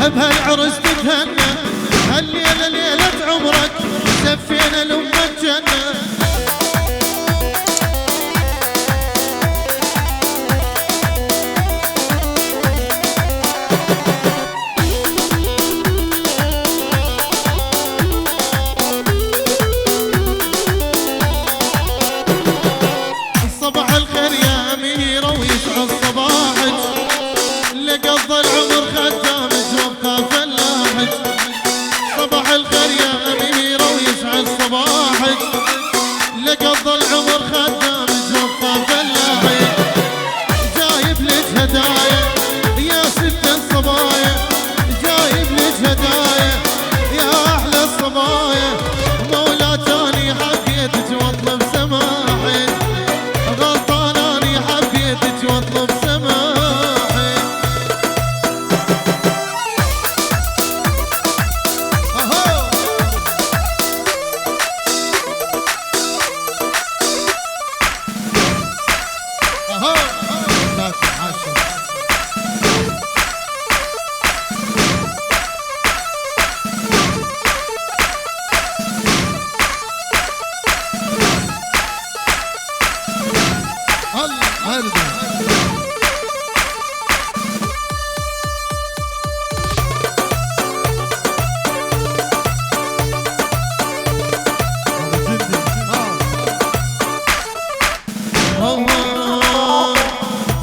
بهالعرس تتهنى، هالليلة ليلة عمرك سفينا لأمك جنة. صباح الخير يا أميرة ويسعد صباحك، لقضى العمر خدامك وبخاف اللاحج. صباح الخير يا أميرة ويسعد صباحك، لقضى العمر خدامك وبخاف اللاحج. جايب لك هدايا يا ست الصبايا، جايب لك هدايا يا أحلى الصبايا. مولاتاني حبيتك واطلب سماحك، غلطاناني حبيتك واطلب سماحك. اهو اهو ساتر عاشر. الله هربا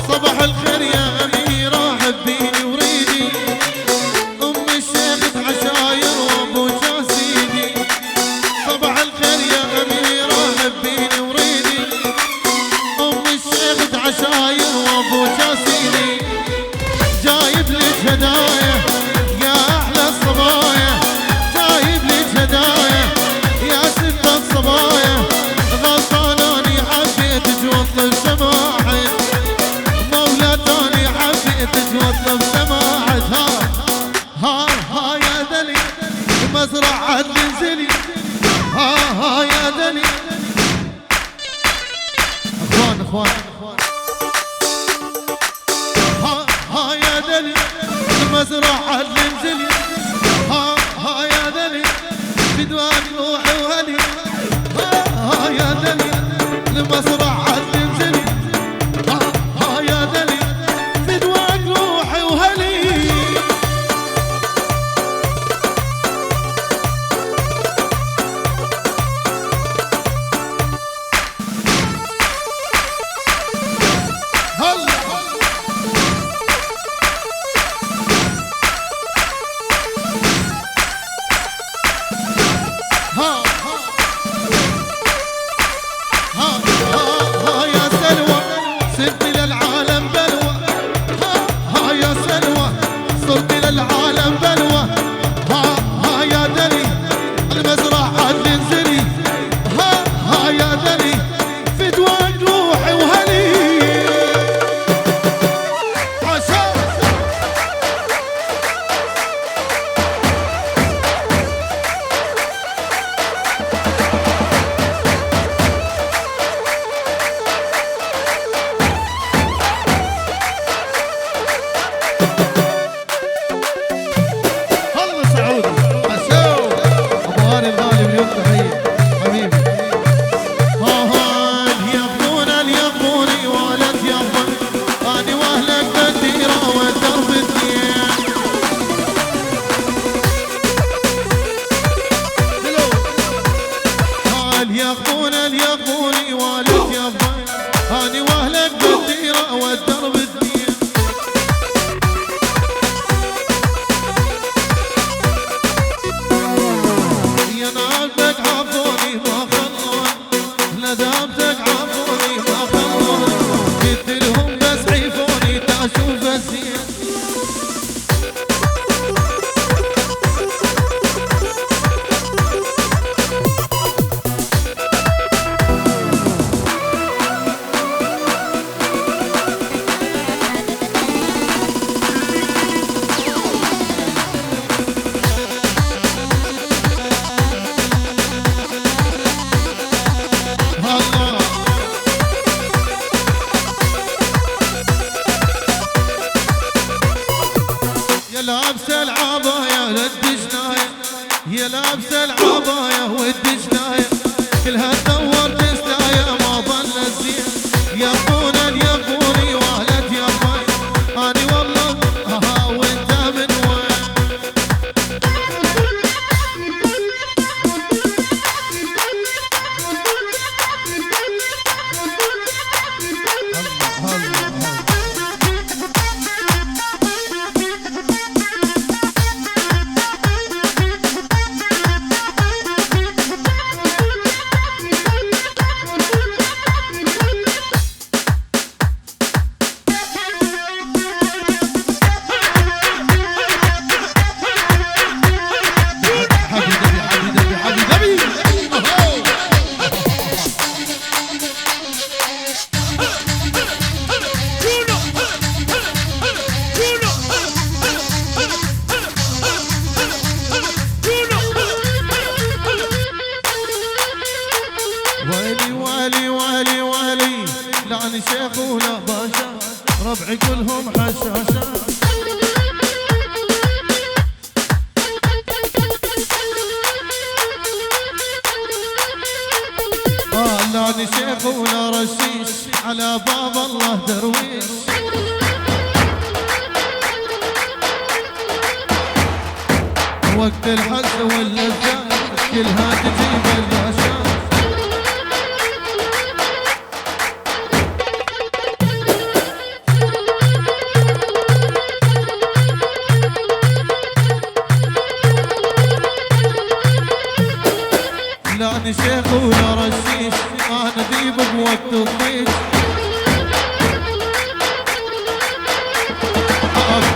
صباح الخير يا أميرة حبيني وريدي، أم الشيخ عشاير وأبوك سيدي. صباح الخير يا أميرة حبيني وريدي، أم الشيخ عشاير وأبوك سيدي. جايب لك هدايا يا أحلى الصبايا، جايب لك هدايا يا ست الصبايا. غلطاناني حبيتك واطلب سماحك، مولاتاني حبيتك واطلب سماحك. ها يا دلي مزرعة تنزلي، ها يا دلي. اخوان ها يا دلي المزرعة تنزلي، ها يا دلي بدوان روحي وهلي. ها يا دلي المزرعة تنزلي، ها يا دلي بدوان روحي وهلي. هلا ها يا سلوى صرت للعالم بلوى، ها يا سلوى صرت للعالم بلوى. ها يا دلي المزرعة تنزلي، ها يا دلي فدوان روحي وهلي. اليقوني والد يابا، اني واهلك بالديره والدرب الدين. يا نعبك عفوني ما خلون، ندامتك عفوني ما خلون. قلت لهم بس عيفوني تاشوف الزين. لابس العاب لابس العباية والدجلاية كلها تدور دجلاية ما ظلت زين يبون يبوني ولد يبوني اني والله ها وانت من وين لا أنا شيخ ولا باشا ربعي كلهم حشاشة لا أنا شيخ ولا رشيش على باب الله درويش وقت الحز واللذات كلها تجيب الباشا لا أنا شيخ ولا رشيش أنا ذيب بوقت الضيش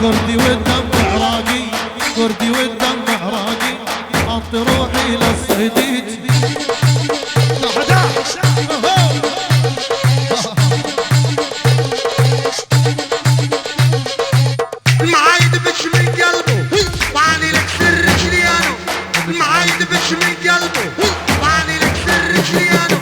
كردي والدم عراقي كردي والدم عراقي أنطي روحي للصديق المعايد بتش من قلبه وعني لك سر شريانه المعايد بتش من قلبه وعني لك سر شريانه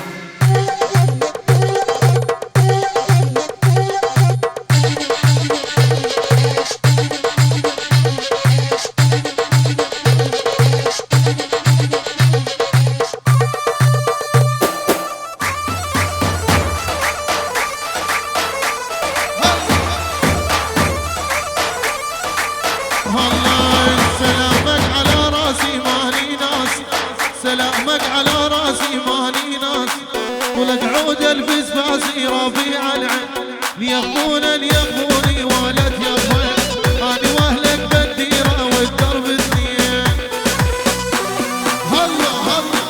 سلامك على راسي ماني ناس ولك عود الفسفاسي ربيع العين ليخوني ولد يخون اني واهلك بالديره والدرب اثنين هلا هلا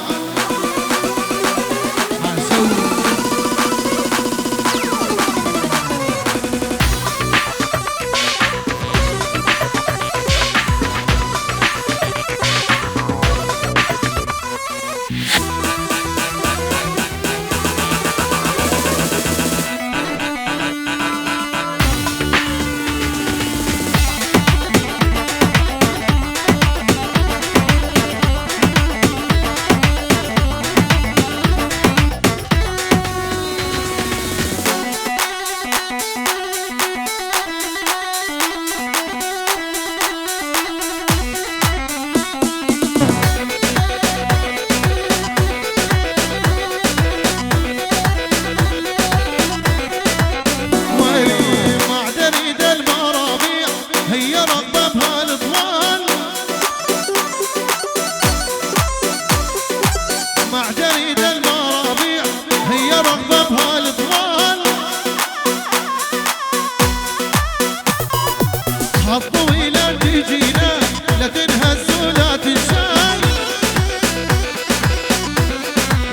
الطويلة تجينا لكن هالسولا تنشال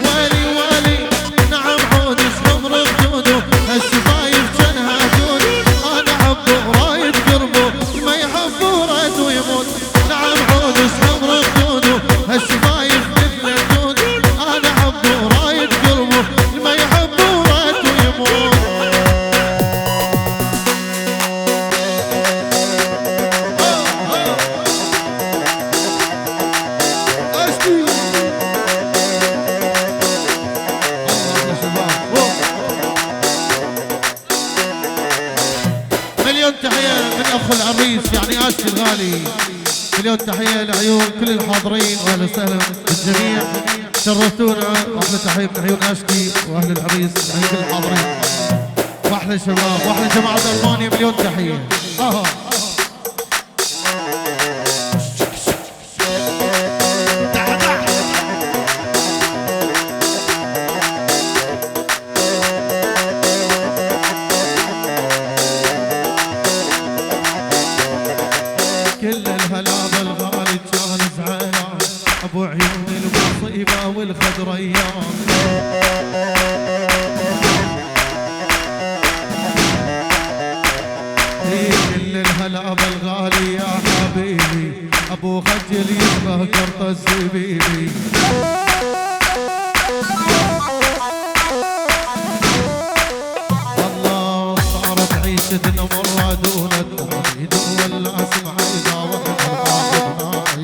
والي نعم عود اسمر خدوده هالشفايف جنها جود انا حبه رايد قربه ما يحبه رد ويموت نعم عود اسمر خدوده هالشفايف مثل الجود انا حبه رايد قربه ما يحبه رد ويموت مليون تحية من أخو العريس يعني آسي الغالي. مليون تحية لعيون كل الحاضرين واهلا وسهلا بالجميع. شرفتونا واحلى تحية من عيون اشكي واهل العريس عيون كل الحاضرين. واحلى شباب واحلى جماعة المانيا مليون تحية. كل الهلا بالغالي كان زعلان ابو عيون المصيبه والخضريان. كل الهلا بالغالي يا حبيبي ابو خجل يشبه قرط الزبيبي. الله صارت عيشتنا مره دون التعيد والناس معيده واحنا باخذ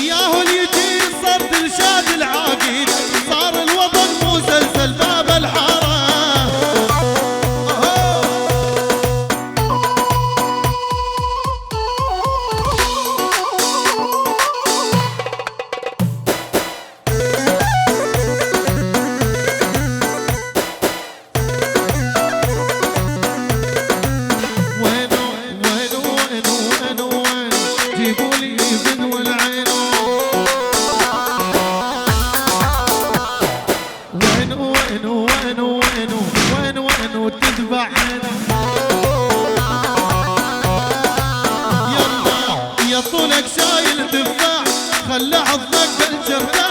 ياهو اليتيم صار دلشاد العاقيد صار الوطن مسلسل باب الحاره. يا طولك شايل دفاع خلى حظك بالجرداع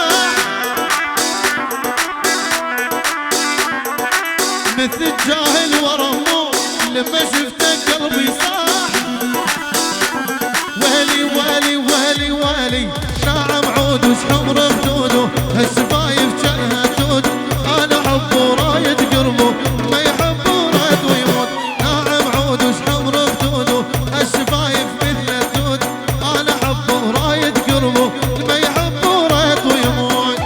مثل الجاهل ورمو لما شفتك قلبي صاح. ويلي ويلي ويلي ويلي ناعم عود وشحمر خدوده هالشفايف جنها تود. انا حبه رايد قربه ما يحبه رايد ويموت. ناعم عود وشحمر خدوده هالشفايف مثل تود. انا حبه رايد قربه ما يحبه رايد ويموت.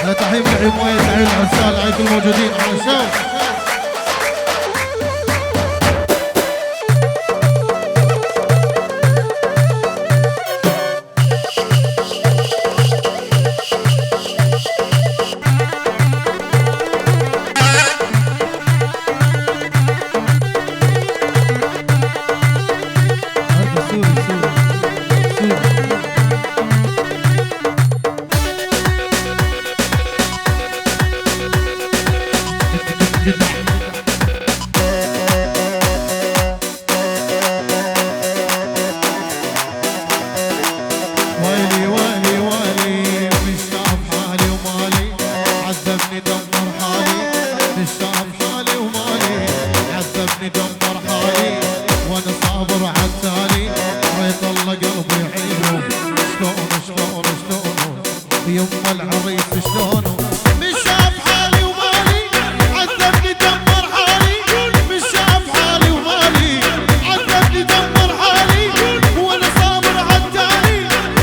لا تحية من عيد مية تحية العسال عليكم الموجودين على الشوق. ويلي ويلي ويلي مش شاف حالي ومالي عذبني دمر حالي. مش شاف حالي ومالي عذبني دمر حالي. وانا صابر عالتالي ريت الله قلبي يعينه. شلون شلون شلون يما العريس شلونه. مش شاف حالي ومالي عذبني دمر حالي. مش شاف حالي ومالي عذبني دمر حالي. وانا صابر عالتالي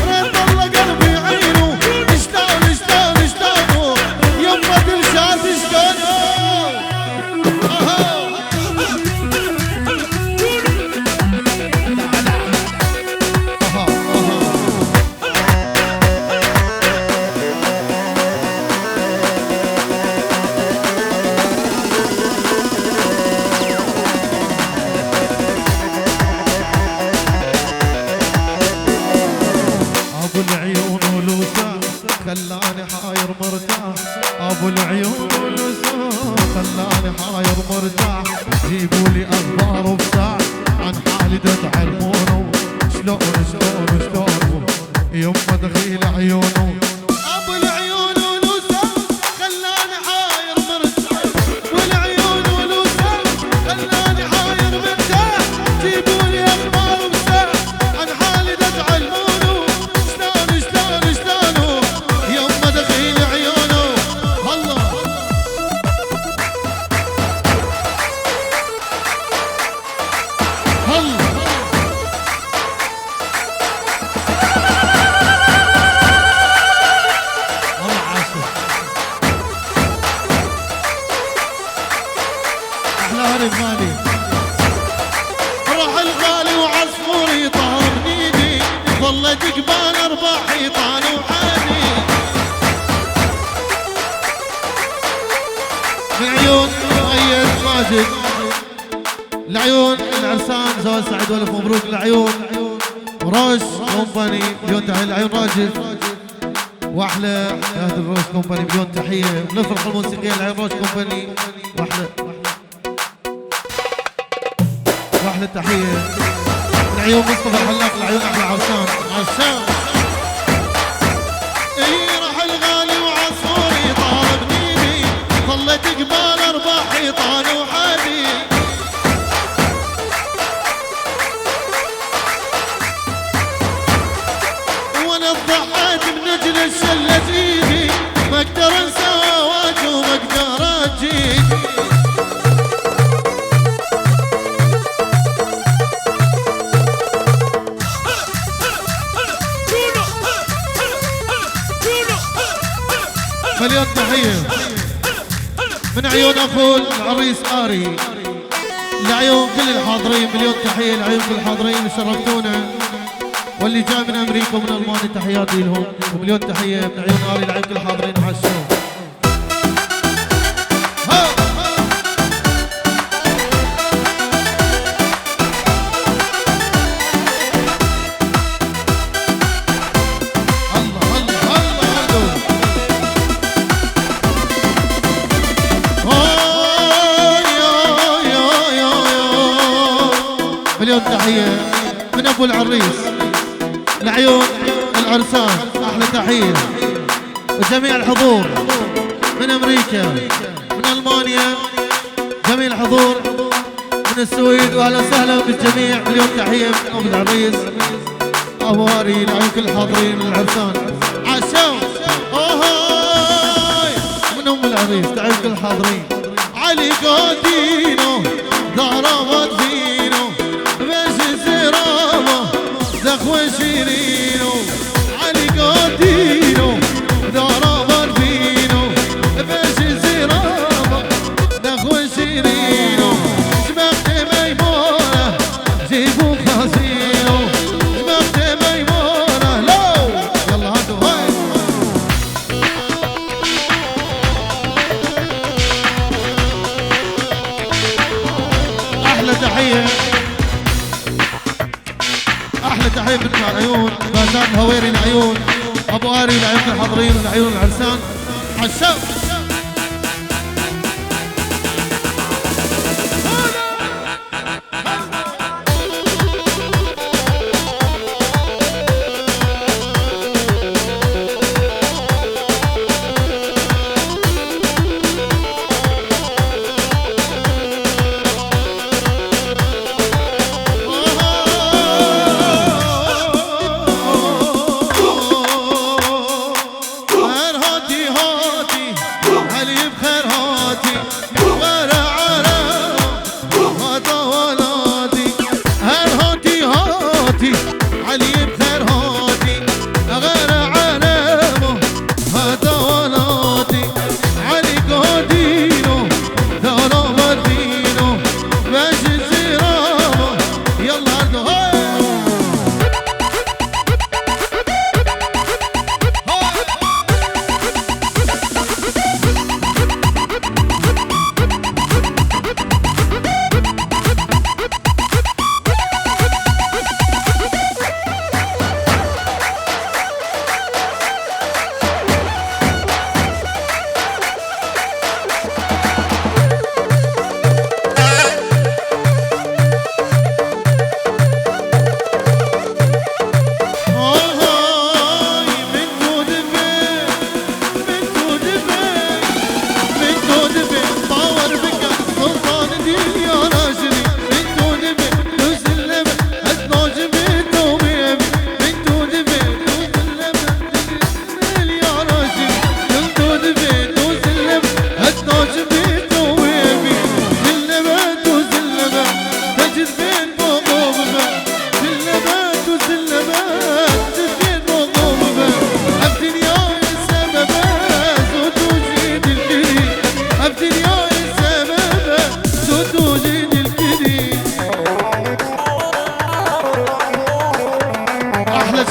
ريت الله قلبي يعينه. شلون شلون شلونه يما دلشاد شلونه. ابو العيون ولوسان خلاني حاير مرتاح. ابو العيون ولوسان خلاني حاير مرتاح. جيبوا لي اخبار وبساع عن حالي تتعلمونه. شلون شلون شلون يما دخيل عيونه. ابو العيون ولوسان خلاني حاير مرتاح. والعيون ولوسان خلاني حاير مرتاح. جيبوا لي اخبار وبساع عن حالي تتعلمونه. شلون شلون شلونه يما دخيل عيونه. الله ماجد، لعيون العرسان زواج سعيد والف مبروك. لعيون روش كومباني مليون تحيه. لعيون راجل واحلى هذا الروش كومباني مليون تحيه. ونفرح الموسيقيه لعيون روش كومباني واحلى تحيه. لعيون مصطفى الحلاق. لعيون احلى عرسان عرسان. راح الغالي وعصفوري طاب نيني، ظلت قبال 4 حيطان وحدي. وانا ضحيت من اجل الشله ايدي، ما اقدر انسى واجه وما اقدر اجيك. مليون تحية من عيون أخو العريس آري. لعيون كل الحاضرين مليون تحية. لعيون كل الحاضرين اللي شرفتونا، واللي جاي من أمريكا ومن ألمانيا تحياتي لهم ومليون تحية من عيون آري. لعيون كل الحاضرين على الشو. مليون تحية من أبو العريس. لعيون العرسان أحلى تحية. وجميع الحضور من أمريكا من ألمانيا، جميع الحضور من السويد، وأهلا وسهلا بالجميع. مليون تحية من أبو العريس أبو هاري. لعيون كل الحاضرين من العرسان عشاو من أم العريس. لعيون كل الحاضرين. علي قادينو ضربت فينو زخوة شيرينو. علي قادينو ضرب فينو باش زرابة زخوة شيرينو. سمعت ميمونة جيبوا خزينو. سمعت ميمونة لو يلا هاتوا هاي. أحلى تحية أحلى تحية من العيون بازان هويري. العيون أبو آري. العيون الحاضرين والعيون العرسان عالشوق.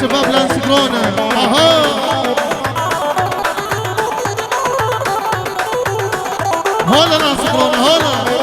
شباب لانس كورونا. هولا لانس كورونا هولا.